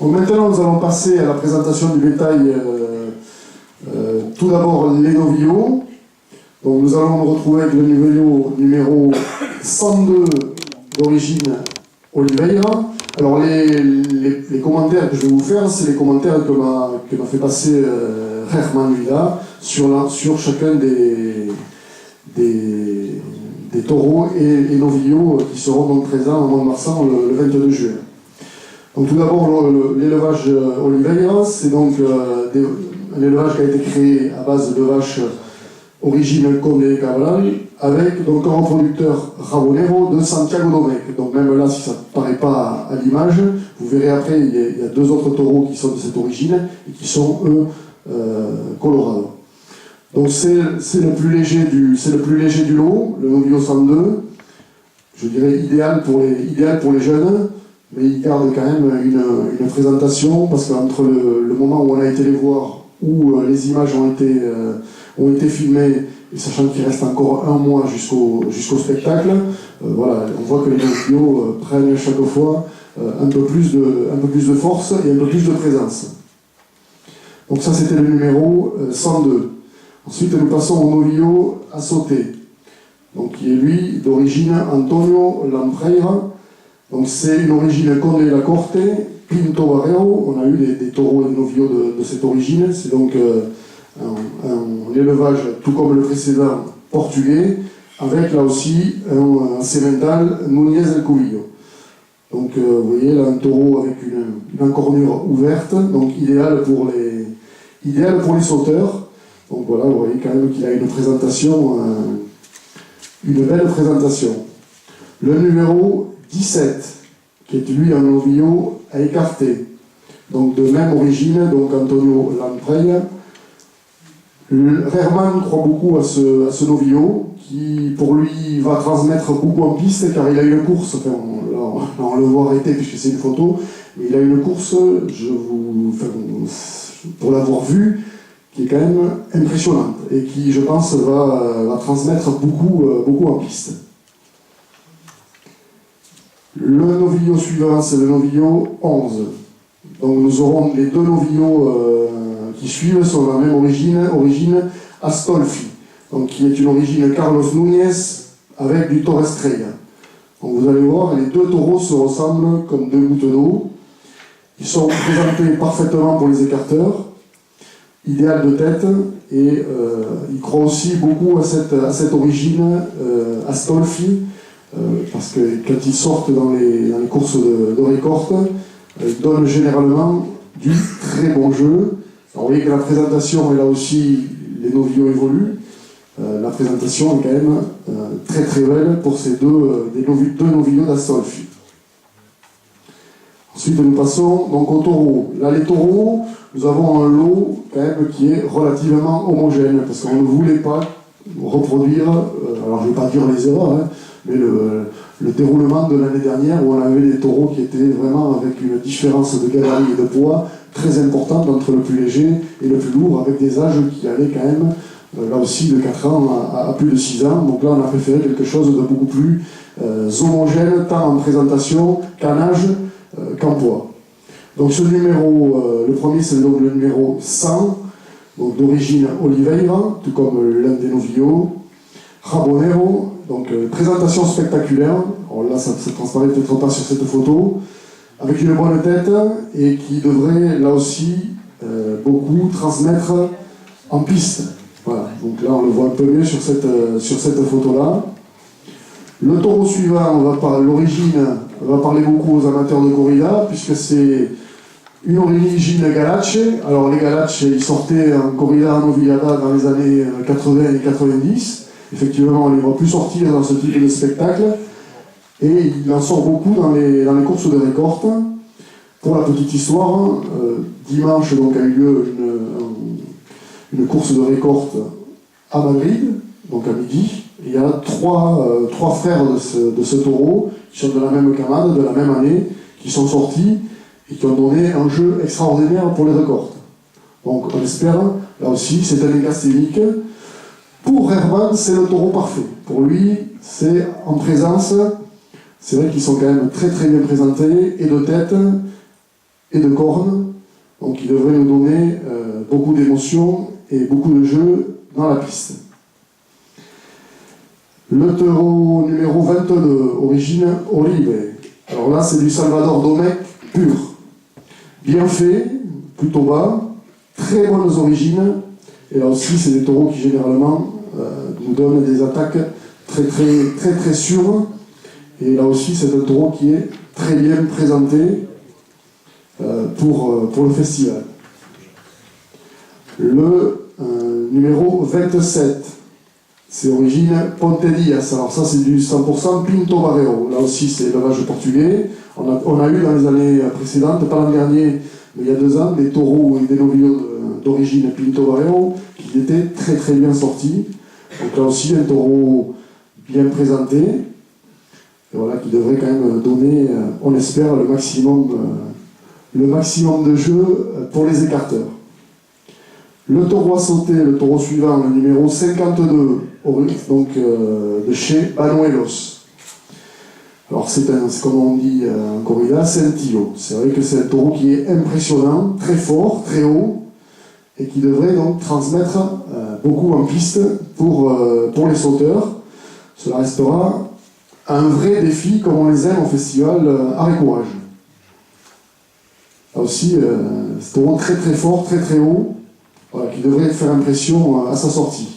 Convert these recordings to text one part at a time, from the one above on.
Donc maintenant, nous allons passer à la présentation du bétail. Tout d'abord, les novillos. Donc nous allons nous retrouver avec le novillo numéro 102 d'origine Oliveira. Alors les commentaires que je vais vous faire, c'est les commentaires que m'a fait passer Herman Vida sur chacun des taureaux et novillos qui seront donc présents à Mont-de-Marsan le 22 juin. Donc tout d'abord, l'élevage Oliveira, c'est donc un élevage qui a été créé à base de vaches origine Conde Cabral, avec donc un reproducteur Rabonero de Santiago Domecq. Donc même là, si ça ne paraît pas à l'image, vous verrez après, il y a deux autres taureaux qui sont de cette origine et qui sont eux Colorado. Donc c'est le plus léger du lot, le Novillo 102. Je dirais idéal pour les jeunes, mais il garde quand même une présentation parce qu'entre le moment où on a été les voir, où les images ont été filmées, et sachant qu'il reste encore un mois jusqu'au spectacle, voilà, on voit que les novillos prennent chaque fois un peu plus de force et un peu plus de présence. Donc ça c'était le numéro 102. Ensuite nous passons au novillo à sauter, donc qui est lui d'origine Antonio Lampreira. Donc c'est une origine Conde la Corte, Pinto Barrero. On a eu des taureaux et des novillos de cette origine. C'est donc un élevage, tout comme le précédent, portugais, avec là aussi un semental Núñez del Cubillo. Donc vous voyez là un taureau avec une encornure ouverte, donc idéal pour les sauteurs. Donc voilà, vous voyez quand même qu'il a une belle présentation. Le numéro 17, qui est lui un novillo à écarter, donc de même origine, donc Antonio Lampreia. Herman croit beaucoup à ce novillo, qui pour lui va transmettre beaucoup en piste, car il a une course, enfin là on le voit arrêter puisque c'est une photo, mais il a une course, pour l'avoir vu, qui est quand même impressionnante, et qui je pense va transmettre beaucoup en piste. Le novillo suivant, c'est le novillo 11. Donc nous aurons les deux novillos qui suivent sont de la même origine Astolfi, donc qui est une origine Carlos Núñez avec du Torres Estrella. Donc vous allez voir, les deux taureaux se ressemblent comme deux gouttes d'eau. Ils sont présentés parfaitement pour les écarteurs, idéal de tête, et il croit aussi beaucoup à cette origine Astolfi. Parce que quand ils sortent dans les courses de récolte, ils donnent généralement du très bon jeu. Alors, vous voyez que la présentation, et là aussi les novillos évoluent, la présentation est quand même très très belle pour ces deux novillos d'Astolfi. Ensuite nous passons donc aux taureaux. Là les taureaux, nous avons un lot quand même qui est relativement homogène, parce qu'on ne voulait pas reproduire, alors je ne vais pas dire les erreurs, mais le déroulement de l'année dernière où on avait des taureaux qui étaient vraiment avec une différence de gabarit et de poids très importante entre le plus léger et le plus lourd, avec des âges qui allaient quand même, là aussi, de 4 ans à plus de 6 ans. Donc là, on a préféré quelque chose de beaucoup plus homogène, tant en présentation qu'en âge qu'en poids. Donc ce numéro, le premier, c'est donc le numéro 100, donc d'origine Oliveira, tout comme l'un des novillos, Rabonero. Donc présentation spectaculaire, alors là ça ne transparaît peut-être pas sur cette photo, avec une bonne tête et qui devrait là aussi beaucoup transmettre en piste. Voilà, donc là on le voit un peu mieux sur cette photo-là. Le taureau suivant, l'origine va parler beaucoup aux amateurs de corrida, puisque c'est une origine Galache. Alors les Galaches, ils sortaient en corrida en novillada dans les années 80 et 90. Effectivement, on ne les voit plus sortir dans ce type de spectacle, et il en sort beaucoup dans les courses de récolte. Pour la petite histoire, dimanche donc, a eu lieu une course de récolte à Madrid, donc à midi. Et il y a trois frères de ce taureau, qui sont de la même camade, de la même année, qui sont sortis et qui ont donné un jeu extraordinaire pour les récoltes. Donc on espère, là aussi, c'est un écart scénique. Pour Herman, c'est le taureau parfait. Pour lui, c'est en présence. C'est vrai qu'ils sont quand même très très bien présentés, et de tête, et de cornes. Donc il devrait nous donner beaucoup d'émotions et beaucoup de jeu dans la piste. Le taureau numéro 22, origine Oribe. Alors là, c'est du Salvador Domecq pur. Bien fait, plutôt bas, très bonnes origines. Et là aussi, c'est des taureaux qui généralement nous donnent des attaques très sûres. Et là aussi, c'est un taureau qui est très bien présenté pour le festival. Le numéro 27, c'est origine Ponte Dias. Alors ça, c'est du 100% Pinto Barreiro. Là aussi, c'est l'élevage portugais. On a eu dans les années précédentes, pas l'an dernier, mais il y a 2 ans, des taureaux et des novillos d'origine Pinto Barreiro qui étaient très bien sortis. Donc là aussi, un taureau bien présenté, et voilà, qui devrait quand même donner, on espère, le maximum de jeu pour les écarteurs. Le taureau à sauter, le taureau suivant, le numéro 52, donc de chez Banuelos. Alors c'est comme on dit en corrida, c'est un tilo. C'est vrai que c'est un taureau qui est impressionnant, très fort, très haut, et qui devrait donc transmettre beaucoup en piste pour les sauteurs. Cela restera un vrai défi comme on les aime au festival Art et Courage. Là aussi, c'est un taureau très fort, très haut, voilà, qui devrait faire impression à sa sortie.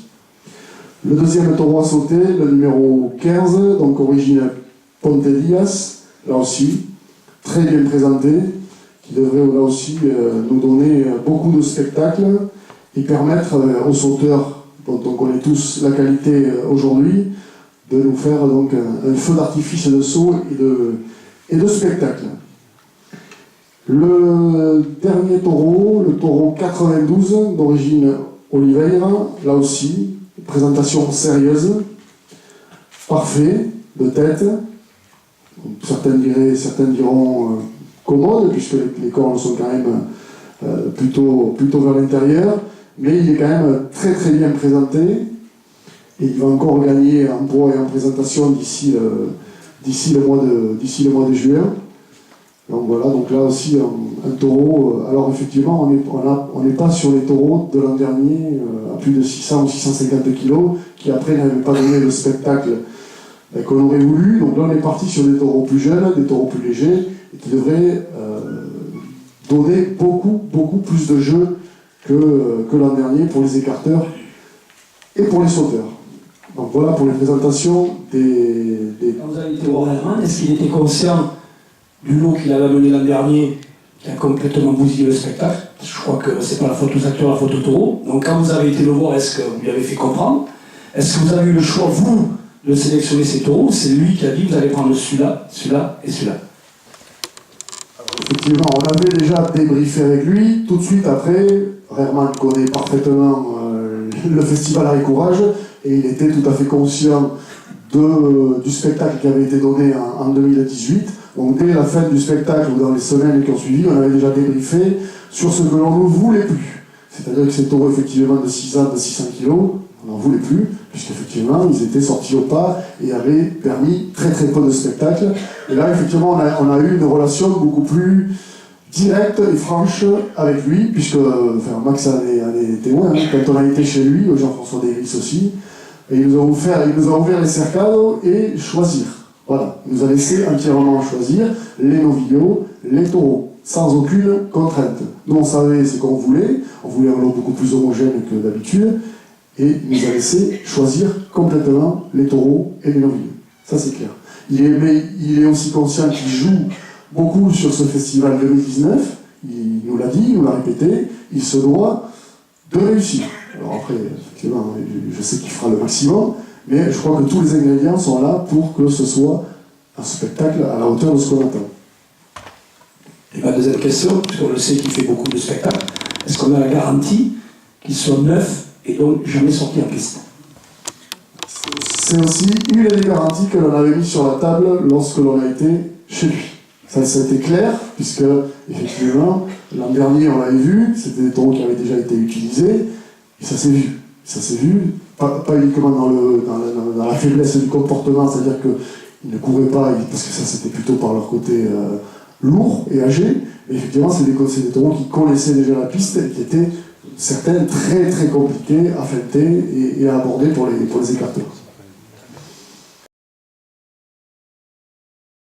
Le deuxième taureau à sauter, le numéro 15, donc origine Ponte Dias, là aussi, très bien présenté, qui devrait là aussi nous donner beaucoup de spectacles et permettre aux sauteurs, dont on connaît tous la qualité aujourd'hui, de nous faire donc un feu d'artifice de saut et de spectacle. Le dernier taureau, le taureau 92, d'origine Oliveira, là aussi, présentation sérieuse, parfait, de tête, certains diront commode, puisque les cornes sont quand même plutôt vers l'intérieur, mais il est quand même très bien présenté, et il va encore gagner en poids et en présentation d'ici le mois de juin. Donc voilà, donc là aussi un taureau. Alors effectivement, on n'est pas sur les taureaux de l'an dernier à plus de 600 ou 650 kg qui après n'avaient pas donné le spectacle qu'on aurait voulu. Donc là on est parti sur des taureaux plus jeunes, des taureaux plus légers et qui devraient donner beaucoup plus de jeu que l'an dernier pour les écarteurs et pour les sauteurs. Donc voilà pour les présentations des... Quand vous avez été voir Herman, est-ce qu'il était conscient du lot qu'il avait amené l'an dernier, qui a complètement bousillé le spectacle? Je crois que c'est pas la faute aux acteurs, la faute aux taureaux. Donc quand vous avez été le voir, est-ce que vous lui avez fait comprendre? Est-ce que vous avez eu le choix, vous, de sélectionner ces taureaux? C'est lui qui a dit, vous allez prendre celui-là, celui-là et celui-là. Effectivement, on avait déjà débriefé avec lui. Tout de suite après, Herman connaît parfaitement le festival Art et Courage, et il était tout à fait conscient du spectacle qui avait été donné en 2018. Donc dès la fin du spectacle ou dans les semaines qui ont suivi, on avait déjà débriefé sur ce que l'on ne voulait plus. C'est-à-dire que ces taureaux effectivement de 6 ans, de 600 kg, on n'en voulait plus, puisqu'effectivement ils étaient sortis au pas et avaient permis très peu de spectacles. Et là effectivement on a eu une relation beaucoup plus directe et franche avec lui, puisque Max en est témoin, quand on a été chez lui, Jean-François Davis aussi, et il nous a ouvert les cercades et choisir. Voilà, il nous a laissé entièrement choisir les novillos, les taureaux, sans aucune contrainte. Nous on savait ce qu'on voulait, on voulait un lot beaucoup plus homogène que d'habitude, et il nous a laissé choisir complètement les taureaux et les novillos. Ça c'est clair. Il est aussi conscient qu'il joue beaucoup sur ce festival 2019, il nous l'a dit, il nous l'a répété, il se doit de réussir. Alors après, effectivement, je sais qu'il fera le maximum, mais je crois que tous les ingrédients sont là pour que ce soit un spectacle à la hauteur de ce qu'on attend. Et ma deuxième question, puisqu'on le sait qu'il fait beaucoup de spectacles, est-ce qu'on a la garantie qu'il soit neuf et donc jamais sorti en piste? C'est aussi une des garanties que l'on avait mis sur la table lorsque l'on a été chez lui. Ça a été clair, puisque effectivement, l'an dernier on l'avait vu, c'était des taureaux qui avaient déjà été utilisés, et ça s'est vu. Ça s'est vu, pas uniquement dans la faiblesse du comportement, c'est-à-dire qu'ils ne couraient pas, parce que ça c'était plutôt par leur côté lourds et âgés. Et effectivement, c'est des taureaux qui connaissaient déjà la piste et qui étaient certains très très compliqués à feinter et à aborder pour les écarteurs.